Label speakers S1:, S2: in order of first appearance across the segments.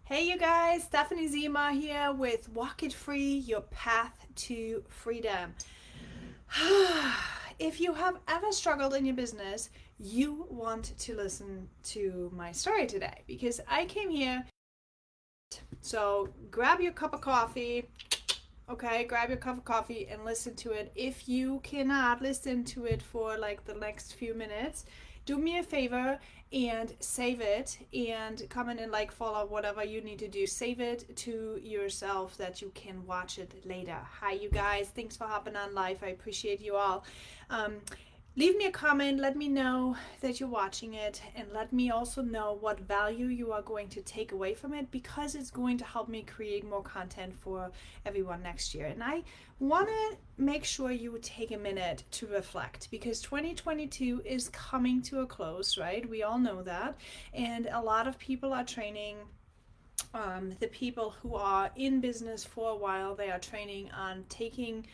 S1: Hey you guys, Stephanie Zima here with Walk It Free, your path to freedom. If you have ever struggled in your business, you want to listen to my story today because I came here. So grab your cup of coffee, okay? Grab your cup of coffee and listen to it. If you cannot listen to it for like the next few minutes, do me a favor and save it and comment and like follow whatever you need to do. Save it to yourself that you can watch it later. Hi, you guys. Thanks for hopping on live. I appreciate you all. Um, Leave me a comment, let me know that you're watching it, and let me also know what value you are going to take away from it, because it's going to help me create more content for everyone next year. And I want to make sure you take a minute to reflect, because 2022 is coming to a close, right? We all know that. And a lot of people are training. The people who are in business for a while, they are training on taking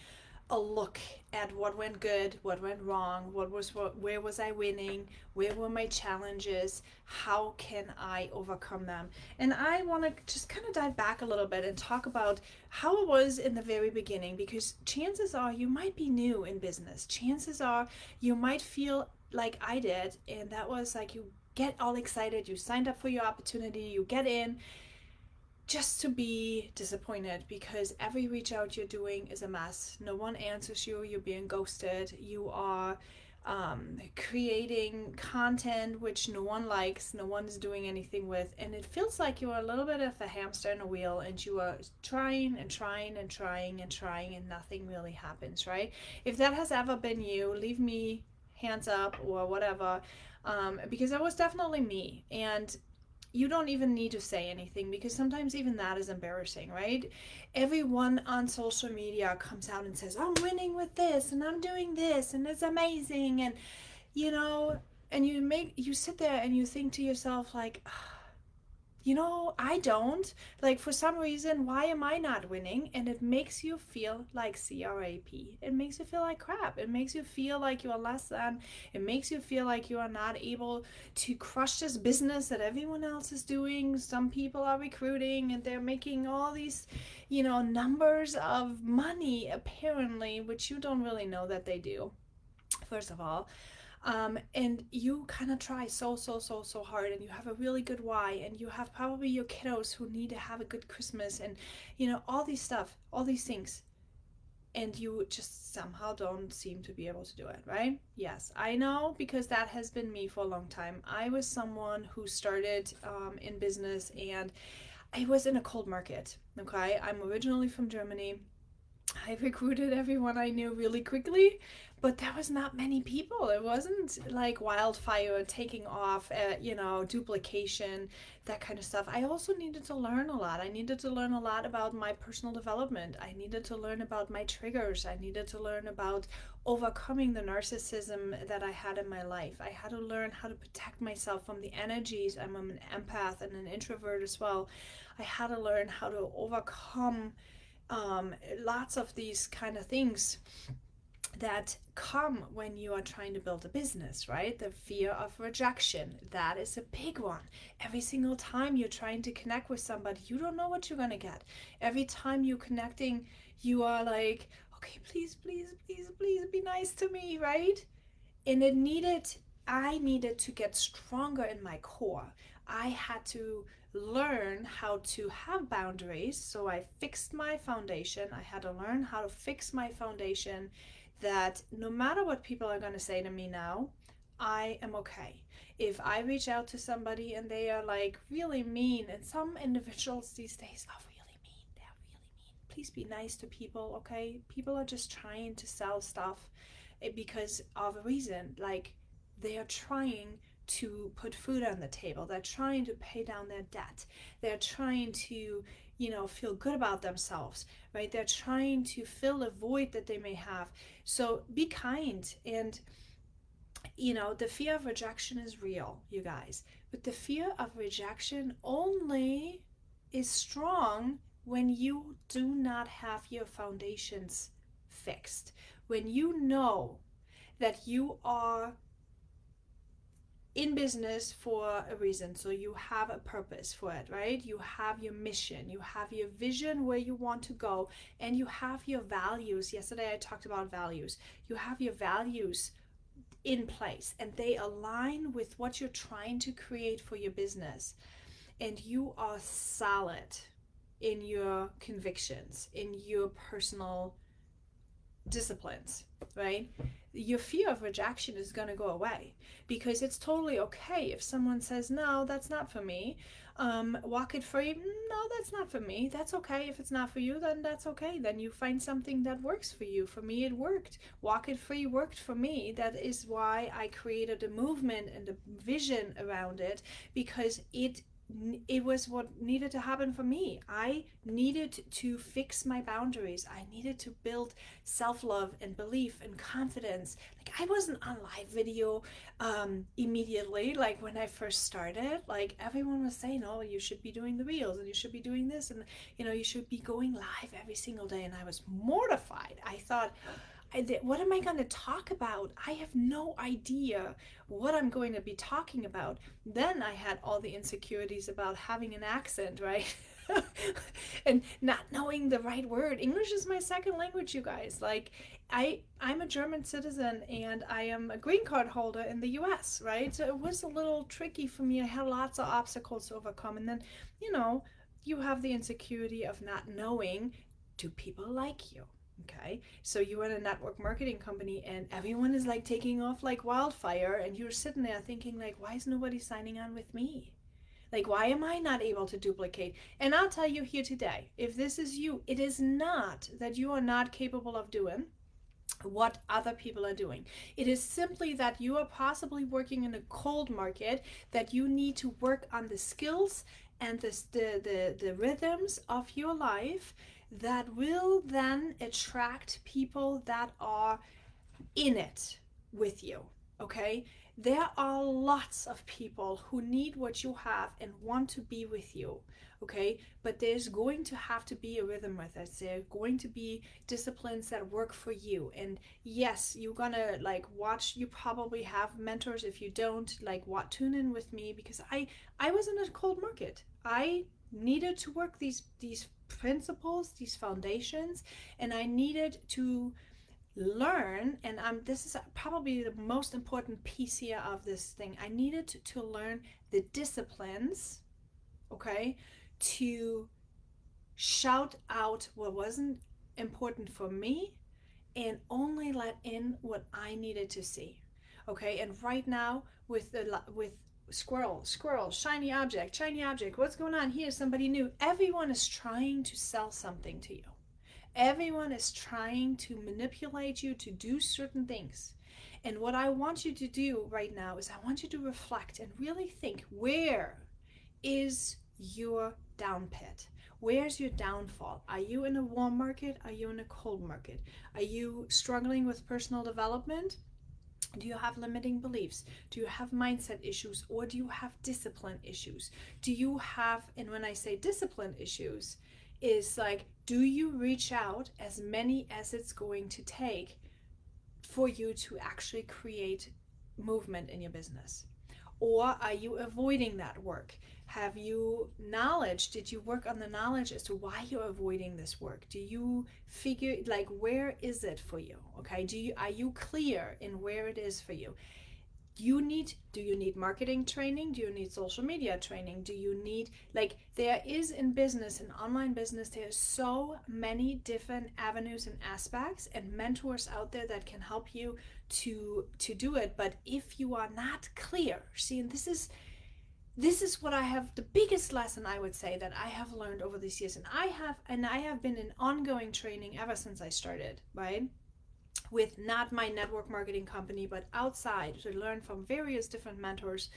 S1: a look at what went good, what went wrong, where was I winning, where were my challenges, how can I overcome them. And I want to just kind of dive back a little bit and talk about how it was in the very beginning, because chances are you might be new in business. Chances are you might feel like I did, and that was like you get all excited, you signed up for your opportunity, you get in, just to be disappointed because every reach out you're doing is a mess. No one answers you. You're being ghosted. You are creating content which no one likes, no one is doing anything with, and it feels like you're a little bit of a hamster in a wheel, and you are trying and trying and trying and trying, and nothing really happens, right? If that has ever been you, leave me hands up or whatever, because that was definitely me. And you don't even need to say anything, because sometimes even that is embarrassing, right? Everyone on social media comes out and says, I'm winning with this and I'm doing this and it's amazing. And, you know, and you sit there and you think to yourself, like, I don't. Like, for some reason, why am I not winning? And it makes you feel like crap. It makes you feel like crap. It makes you feel like you are less than. It makes you feel like you are not able to crush this business that everyone else is doing. Some people are recruiting and they're making all these, numbers of money, apparently, which you don't really know that they do, first of all. And you kind of try so hard, and you have a really good why, and you have probably your kiddos who need to have a good Christmas, and all these stuff, all these things, and you just somehow don't seem to be able to do it, right? Yes, I know, because that has been me for a long time. I was someone who started in business, and I was in a cold market. Okay, I'm originally from Germany. I recruited everyone I knew really quickly, but there was not many people. It wasn't like wildfire taking off, duplication, that kind of stuff. I also needed to learn a lot. I needed to learn a lot about my personal development. I needed to learn about my triggers. I needed to learn about overcoming the narcissism that I had in my life. I had to learn how to protect myself from the energies. I'm an empath and an introvert as well. I had to learn how to overcome lots of these kind of things that come when you are trying to build a business, right? The fear of rejection, that is a big one. Every single time you're trying to connect with somebody, you don't know what you're going to get. Every time you're connecting, you are like, okay, please be nice to me, right? And I needed to get stronger in my core. I had to learn how to have boundaries. So I fixed my foundation. I had to learn how to fix my foundation, that no matter what people are going to say to me now, I am okay. If I reach out to somebody and they are like really mean, and some individuals these days are really mean, they're really mean. Please be nice to people, okay? People are just trying to sell stuff because of a reason. Like, they are trying to put food on the table, they're trying to pay down their debt, they're trying to feel good about themselves, right? They're trying to fill a void that they may have. So be kind. And the fear of rejection is real, you guys, but the fear of rejection only is strong when you do not have your foundations fixed, when you know that you are in business for a reason. So you have a purpose for it, right? You have your mission, you have your vision where you want to go, and you have your values. Yesterday I talked about values. You have your values in place and they align with what you're trying to create for your business. And you are solid in your convictions, in your personal disciplines, right? Your fear of rejection is going to go away, because it's totally okay if someone says, no, that's not for me. Walk it free. No, that's not for me. That's okay. If it's not for you, then that's okay. Then you find something that works for you. For me, it worked. Walk it free worked for me. That is why I created a movement and a vision around it, because it was what needed to happen for me. I needed to fix my boundaries. I needed to build self-love and belief and confidence. Like, I wasn't on live video immediately. Like, when I first started, like, everyone was saying, oh, you should be doing the reels and you should be doing this, and you should be going live every single day. And I was mortified. I thought, what am I going to talk about? I have no idea what I'm going to be talking about. Then I had all the insecurities about having an accent, right? And not knowing the right word. English is my second language, you guys. Like, I'm a German citizen and I am a green card holder in the US, right? So it was a little tricky for me. I had lots of obstacles to overcome. And then, you have the insecurity of not knowing, do people like you? Okay, so you're in a network marketing company and everyone is like taking off like wildfire, and you're sitting there thinking, like, why is nobody signing on with me? Like, why am I not able to duplicate? And I'll tell you here today, if this is you, it is not that you are not capable of doing what other people are doing. It is simply that you are possibly working in a cold market, that you need to work on the skills and the rhythms of your life that will then attract people that are in it with you. Okay, there are lots of people who need what you have and want to be with you. Okay, but there's going to have to be a rhythm with it. There's going to be disciplines that work for you. And yes, you're gonna like watch. You probably have mentors. If you don't, like, what, tune in with me, because I was in a cold market. I needed to work these principles, these foundations, and I needed to learn, and this is probably the most important piece here of this thing. I needed to learn the disciplines, okay, to shout out what wasn't important for me and only let in what I needed to see. Okay, and right now with squirrel, shiny object, what's going on here? Somebody new. Everyone is trying to sell something to you. Everyone is trying to manipulate you to do certain things. And what I want you to do right now is I want you to reflect and really think, where is your down pit? Where's your downfall? Are you in a warm market? Are you in a cold market? Are you struggling with personal development? Do you have limiting beliefs? Do you have mindset issues? Or do you have discipline issues? Do you have, and when I say discipline issues, is like, do you reach out as many as it's going to take for you to actually create movement in your business? Or are you avoiding that work? Have you knowledge? Did you work on the knowledge as to why you're avoiding this work? Do you figure, like, where is it for you? Okay, are you clear in where it is for you? Do you need marketing training? Do you need social media training? Do you need, like, there is in business, in online business, there's so many different avenues and aspects and mentors out there that can help you to do it. But if you are not clear, see, and this is what I have, the biggest lesson I would say that I have learned over these years, and I have been in ongoing training ever since I started, right? With not my network marketing company, but outside, to learn from various different mentors,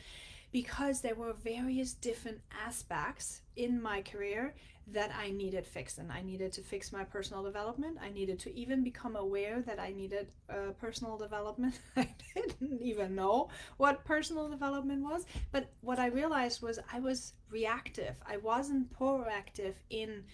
S1: because there were various different aspects in my career that I needed fixed. And I needed to fix my personal development. I needed to even become aware that I needed personal development. I didn't even know what personal development was. But what I realized was I was reactive. I wasn't proactive in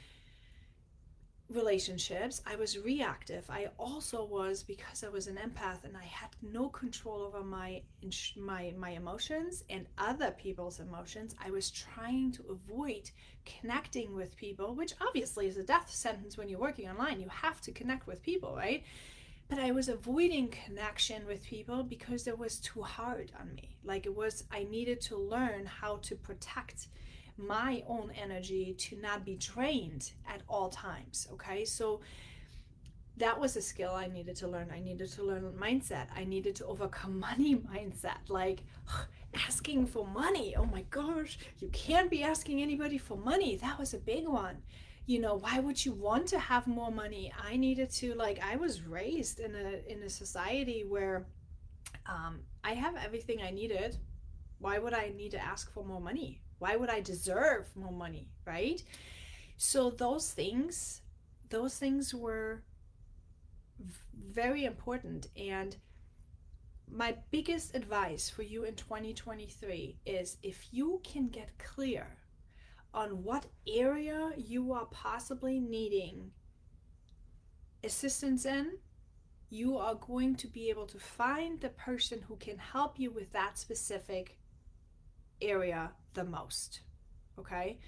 S1: relationships, I was reactive. I also was, because I was an empath and I had no control over my emotions and other people's emotions. I was trying to avoid connecting with people, which obviously is a death sentence when you're working online. You have to connect with people, right? But I was avoiding connection with people because it was too hard on me. Like, it was, I needed to learn how to protect my own energy to not be drained at all times. Okay, so that was a skill I needed to learn. I needed to learn mindset. I needed to overcome money mindset, like asking for money. Oh my gosh, you can't be asking anybody for money. That was a big one. You know, why would you want to have more money? I needed to, like, I was raised in a society where I have everything I needed. Why would I need to ask for more money? Why would I deserve more money, right? So those things were very important. And my biggest advice for you in 2023 is, if you can get clear on what area you are possibly needing assistance in, you are going to be able to find the person who can help you with that specific area the most. Okay?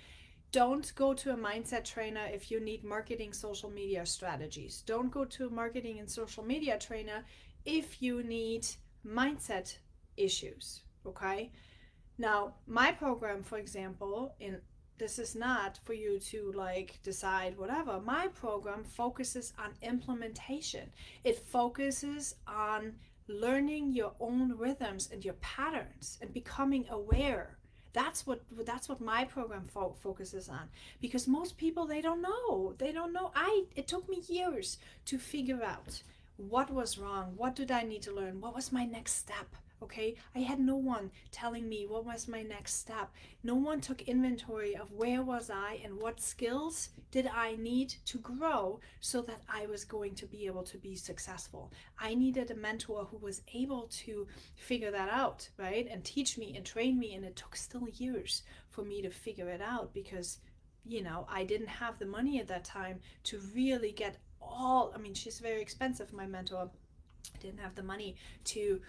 S1: Don't go to a mindset trainer if you need marketing social media strategies. Don't go to a marketing and social media trainer if you need mindset issues. Okay? Now, my program, for example, this is not for you to like decide whatever. My program focuses on implementation. It focuses on learning your own rhythms and your patterns and becoming aware. That's what my program focuses on, because most people, they don't know. It took me years to figure out what was wrong, what did I need to learn, what was my next step. Okay, I had no one telling me what was my next step. No one took inventory of where was I and what skills did I need to grow so that I was going to be able to be successful. I needed a mentor who was able to figure that out, right? And teach me and train me. And it took still years for me to figure it out, because, you know, I didn't have the money at that time to really get she's very expensive, my mentor. I didn't have the money to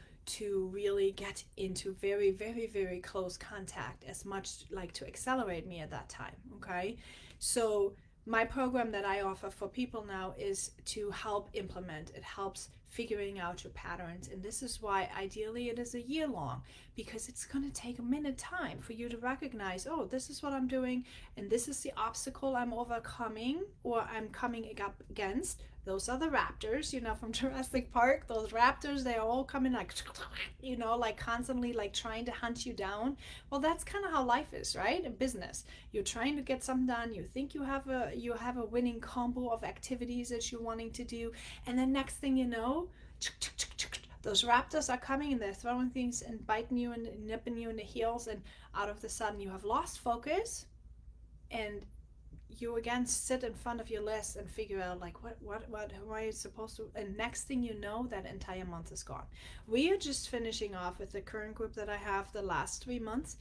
S1: really get into very, very, very close contact as much, like, to accelerate me at that time. Okay, so my program that I offer for people now is to help implement. It helps figuring out your patterns, and this is why ideally it is a year long, because it's going to take a minute time for you to recognize, oh, this is what I'm doing, and this is the obstacle I'm overcoming or I'm coming up against. Those are the raptors, you know, from Jurassic Park. Those raptors, they are all coming like, you know, like constantly like trying to hunt you down. Well, that's kind of how life is, right? In business, you're trying to get something done. You think you have a winning combo of activities that you're wanting to do, and then next thing you know, those raptors are coming and they're throwing things and biting you and nipping you in the heels, and out of the sudden you have lost focus, and you again sit in front of your list and figure out, like, what am I supposed to, and next thing you know, that entire month is gone. We are just finishing off with the current group that I have the last 3 months,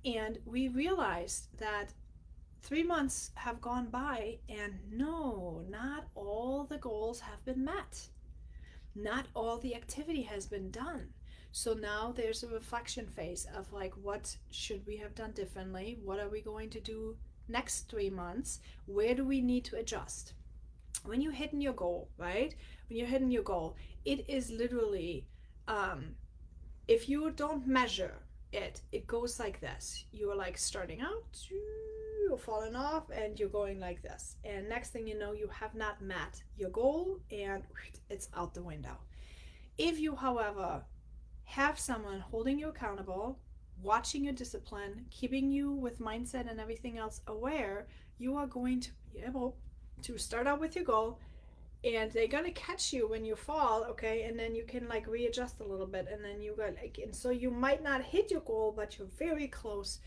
S1: and we realized that 3 months have gone by and no, not all the goals have been met. Not all the activity has been done. So now there's a reflection phase of, like, what should we have done differently? What are we going to do next 3 months? Where do we need to adjust? When you're hitting your goal, right? When you're hitting your goal, it is literally, if you don't measure it, it goes like this. You're like starting out, you're falling off, and you're going like this. And next thing you know, you have not met your goal and it's out the window. If you, however, have someone holding you accountable, watching your discipline, keeping you with mindset and everything else aware, you are going to be able to start out with your goal, and they're going to catch you when you fall, okay? And then you can like readjust a little bit, and then you got like, and so you might not hit your goal, but you're very close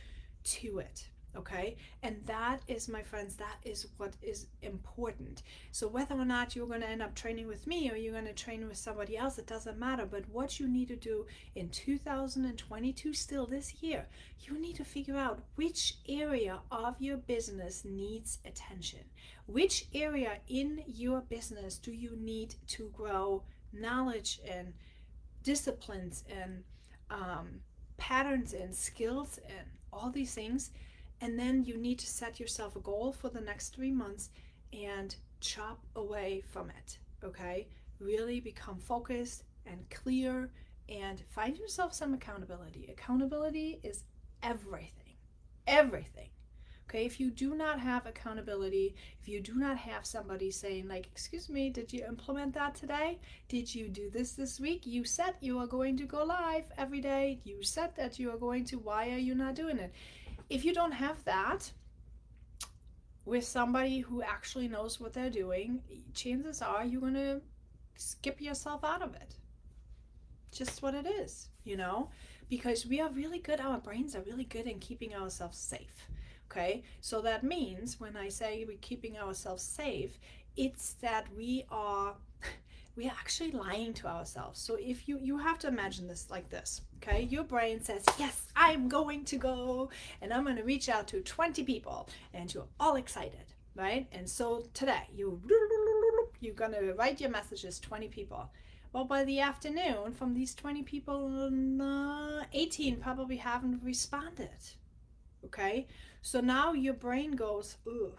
S1: to it, Okay, and that is, my friends, that is what is important. So whether or not you're going to end up training with me or you're going to train with somebody else, it doesn't matter. But what you need to do in 2022, still this year, you need to figure out which area of your business needs attention. Which area in your business do you need to grow knowledge and disciplines and patterns and skills and all these things. And then you need to set yourself a goal for the next 3 months and chop away from it. Okay, really become focused and clear and find yourself some accountability. Accountability is everything. Okay, if you do not have accountability, if you do not have somebody saying, like, excuse me, did you implement that today? Did you do this week? You said you are going to go live every day. You said that you are going to. Why are you not doing it? If you don't have that with somebody who actually knows what they're doing, chances are you're going to skip yourself out of it. Just what it is, because we are really good, our brains are really good in keeping ourselves safe. Okay, so that means when I say we're keeping ourselves safe, it's that we are actually lying to ourselves. So if you have to imagine this like this, okay? Your brain says, yes, I'm going to go and I'm going to reach out to 20 people, and you're all excited, right? And so today you're going to write your messages 20 people. Well, by the afternoon, from these 20 people, 18 probably haven't responded. Okay, so now your brain goes, ugh,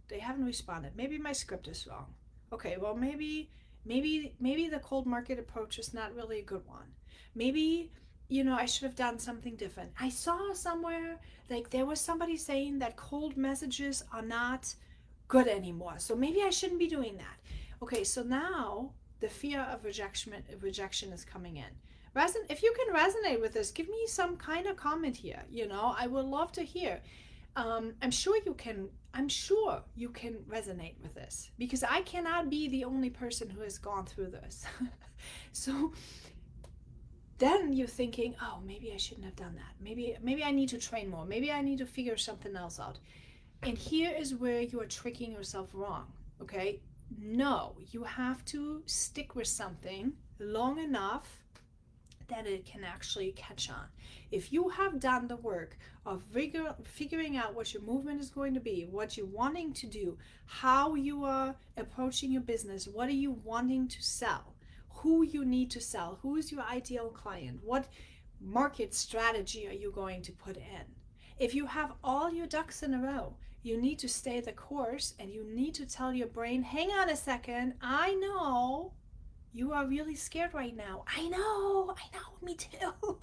S1: they haven't responded. Maybe my script is wrong. Okay, well, maybe the cold market approach is not really a good one. Maybe, I should have done something different. I saw somewhere, like, there was somebody saying that cold messages are not good anymore. So maybe I shouldn't be doing that. Okay, so now the fear of rejection is coming in. If you can resonate with this, give me some kind of comment here. I would love to hear. I'm sure you can resonate with this, because I cannot be the only person who has gone through this. So then you're thinking, oh, maybe I shouldn't have done that. Maybe I need to train more. Maybe I need to figure something else out. And here is where you are tricking yourself wrong. Okay? No, you have to stick with something long enough that it can actually catch on. If you have done the work of figuring out what your movement is going to be, what you're wanting to do, how you are approaching your business, what are you wanting to sell, who you need to sell, who is your ideal client, what market strategy are you going to put in. If you have all your ducks in a row, you need to stay the course, and you need to tell your brain, hang on a second, I know you are really scared right now. I know, me too.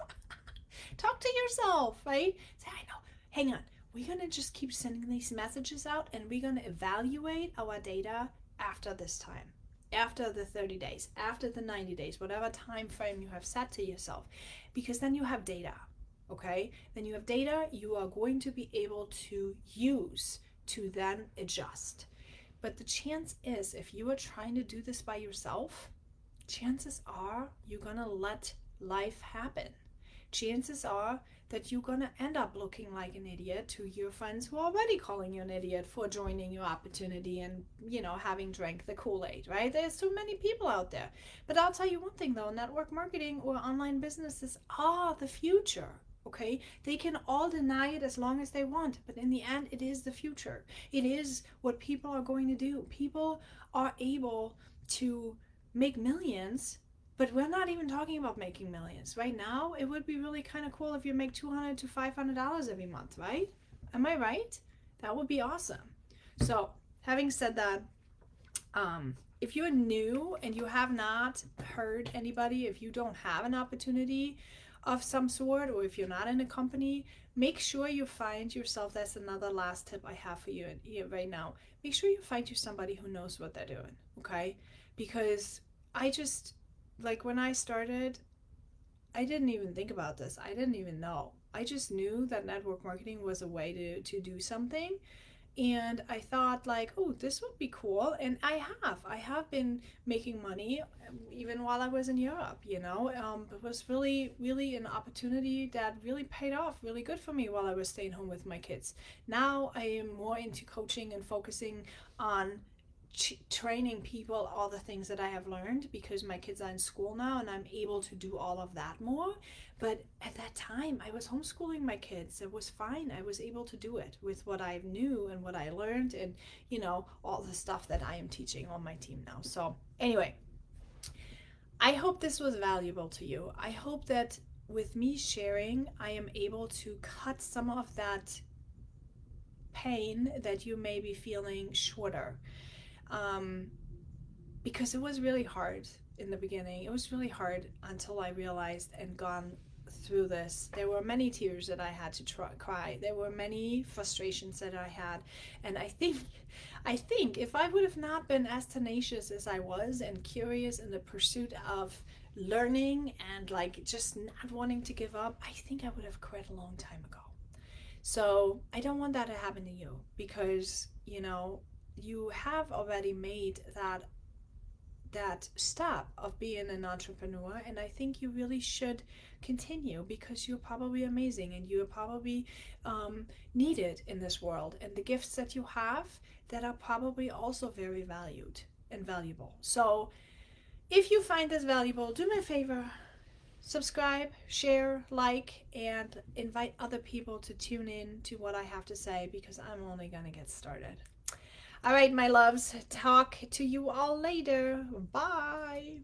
S1: Talk to yourself, right? Say, I know, hang on. We're going to just keep sending these messages out, and we're going to evaluate our data after this time, after the 30 days, after the 90 days, whatever time frame you have set to yourself, because then you have data, okay? Then you have data you are going to be able to use to then adjust. But the chance is, if you are trying to do this by yourself, chances are you're going to let life happen. Chances are that you're going to end up looking like an idiot to your friends who are already calling you an idiot for joining your opportunity and, having drank the Kool-Aid, right? There's so many people out there. But I'll tell you one thing though, network marketing or online businesses are the future. Okay, they can all deny it as long as they want, but in the end, it is the future. It is what people are going to do. People are able to make millions, but we're not even talking about making millions right now. It would be really kind of cool if you make $200 to $500 every month, right? Am I right? That would be awesome. So having said that, if you're new and you have not heard anybody, if you don't have an opportunity of some sort, or if you're not in a company, make sure you find yourself. That's another last tip I have for you right now. Make sure you find you somebody who knows what they're doing, okay? Because I just, like, when I started, I didn't even think about this. I didn't even know. I just knew that network marketing was a way to do something. And I thought like, oh, this would be cool. And I have been making money even while I was in Europe, you know. It was really, really an opportunity that really paid off really good for me while I was staying home with my kids. Now I am more into coaching and focusing on training people all the things that I have learned because my kids are in school now and I'm able to do all of that more. But at that time, I was homeschooling my kids. It was fine. I was able to do it with what I knew and what I learned and, you know, all the stuff that I am teaching on my team now. So, anyway, I hope this was valuable to you. I hope that with me sharing, I am able to cut some of that pain that you may be feeling shorter. Um, because it was really hard in the beginning. It was really hard until I realized and gone through this. There were many tears that I had to cry. There were many frustrations that I had, and I think if I would have not been as tenacious as I was and curious in the pursuit of learning and like just not wanting to give up, I think I would have quit a long time ago. So I don't want that to happen to you because, you know, you have already made that step of being an entrepreneur, and I think you really should continue because you're probably amazing and you're probably needed in this world, and the gifts that you have that are probably also very valued and valuable. So if you find this valuable, do me a favor, subscribe, share, like, and invite other people to tune in to what I have to say because I'm only going to get started. All right, my loves, talk to you all later. Bye.